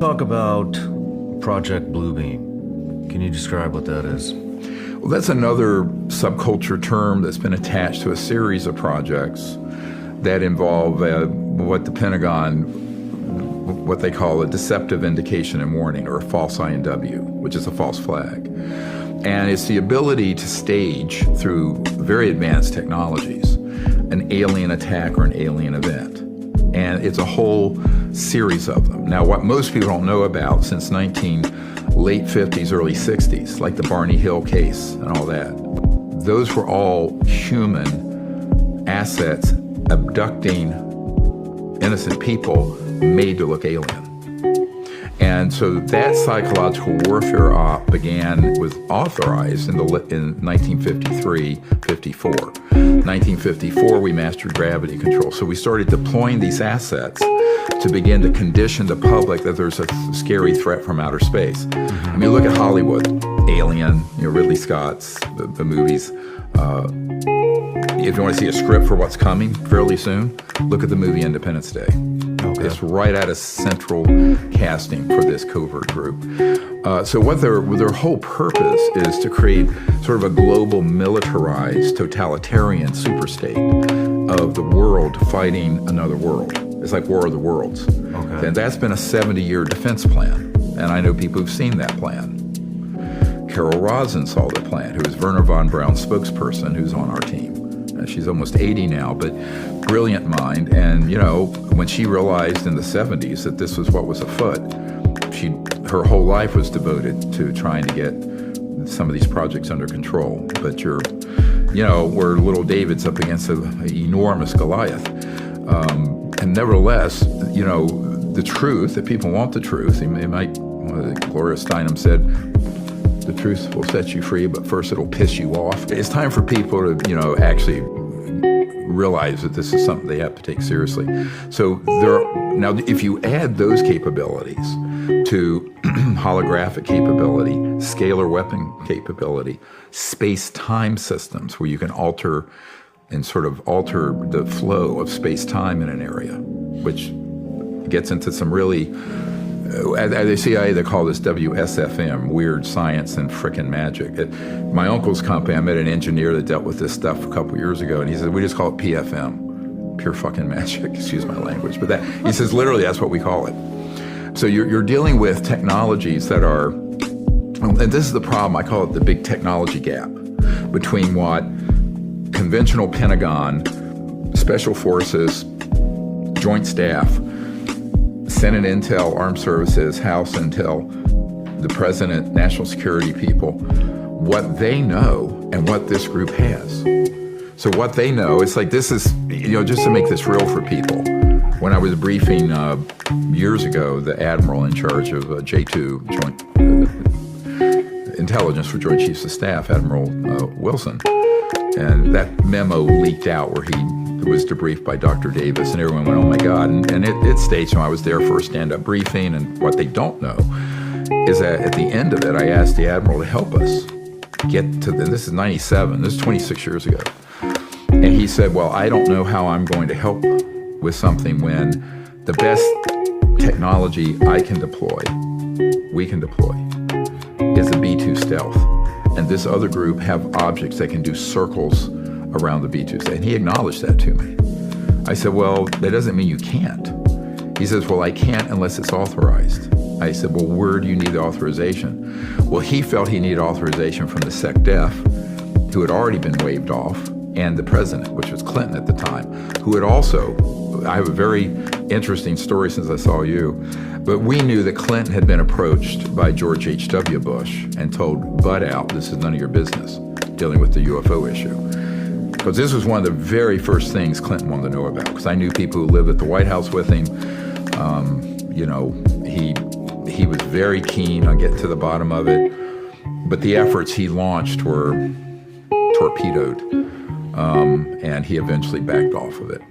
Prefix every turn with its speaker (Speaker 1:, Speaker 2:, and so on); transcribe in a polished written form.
Speaker 1: Talk about Project Bluebeam. Can you describe what that is?
Speaker 2: Well, that's another subculture term that's been attached to a series of projects that involve what the Pentagon, what they call a deceptive indication and warning, or a false INW, which is a false flag. And it's the ability to stage, through very advanced technologies, an alien attack or an alien event. And it's a whole series of them. Now, what most people don't know about, since late 50s, early 60s, like the Barney Hill case and all that, those were all human assets abducting innocent people made to look alien. And so that psychological warfare was authorized in 1953, 54. 1954, we mastered gravity control. So we started deploying these assets to begin to condition the public that there's a scary threat from outer space. I mean, look at Hollywood, Alien, Ridley Scott's, the movies. If you want to see a script for what's coming fairly soon, look at the movie Independence Day. Okay. It's right out of central casting for this covert group. So what their whole purpose is to create sort of a global militarized totalitarian superstate of the world fighting another world. It's like War of the Worlds. Okay. And that's been a 70-year defense plan. And I know people who've seen that plan. Carol Rosin saw the plan, who is Werner von Braun's spokesperson, who's on our team. She's almost 80 now, but brilliant mind. And, when she realized in the 70s that this was what was afoot, her whole life was devoted to trying to get some of these projects under control. But we're little David's up against an enormous Goliath. And nevertheless, the truth, if people want the truth, Gloria Steinem said, the truth will set you free, but first it'll piss you off. It's time for people to, actually realize that this is something they have to take seriously. So now, if you add those capabilities to holographic capability, scalar weapon capability, space-time systems where you can alter the flow of space-time in an area, which gets into some really, at the CIA, they call this WSFM, weird science and frickin' magic. At my uncle's company, I met an engineer that dealt with this stuff a couple years ago, and he said, we just call it PFM, pure fucking magic, excuse my language. But he says, literally, that's what we call it. So you're dealing with technologies that are, and this is the problem, I call it the big technology gap between what conventional Pentagon, Special Forces, Joint Staff, Senate Intel, Armed Services, House Intel, the President, National Security people, what they know and what this group has. So what they know, it's like this is, just to make this real for people. When I was briefing years ago, the Admiral in charge of J2, Joint Intelligence for Joint Chiefs of Staff, Admiral Wilson, and that memo leaked out where he was debriefed by Dr. Davis, and everyone went, oh my God. And it states, I was there for a stand-up briefing, and what they don't know is that at the end of it, I asked the Admiral to help us get to this is 97, this is 26 years ago. And he said, well, I don't know how I'm going to help with something when the best technology we can deploy, is a B-2 stealth. And this other group have objects that can do circles around the B-2 stealth. And he acknowledged that to me. I said, well, that doesn't mean you can't. He says, well, I can't unless it's authorized. I said, well, where do you need the authorization? Well, he felt he needed authorization from the SecDef, who had already been waived off, and the president, which was Clinton at the time, who had also, I have a very interesting story since I saw you, but we knew that Clinton had been approached by George H.W. Bush and told, butt out, this is none of your business, dealing with the UFO issue. Because this was one of the very first things Clinton wanted to know about, because I knew people who lived at the White House with him. He was very keen on getting to the bottom of it, but the efforts he launched were torpedoed, and he eventually backed off of it.